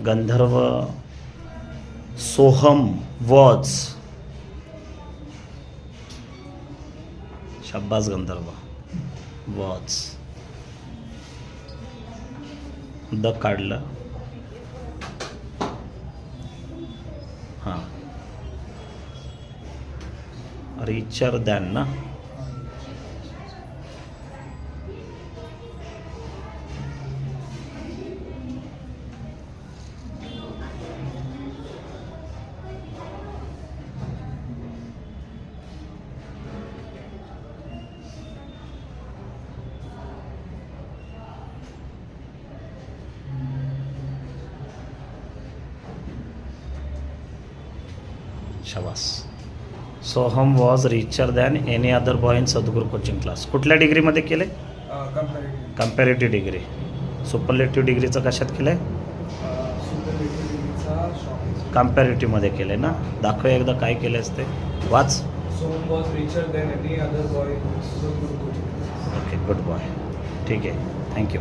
गंधर्व Soham was, शाब्बास Gandharv, was. द काढलं. हां, रिचर दॅन ना. शाबास. Soham was richer than any other boy in Sadguru coaching class. कुठल्या डिग्रीमध्ये केले? Comparative degree. सुपरलेटिव्ह डिग्रीचं कशात केलं आहे? कम्पॅरेटिव्हमध्ये केलं आहे ना. दाखव एकदा काय केलं असते. वाच. Soham was richer than any other boy in Sadguru coaching class. Okay, good boy. ठीक आहे, थँक्यू.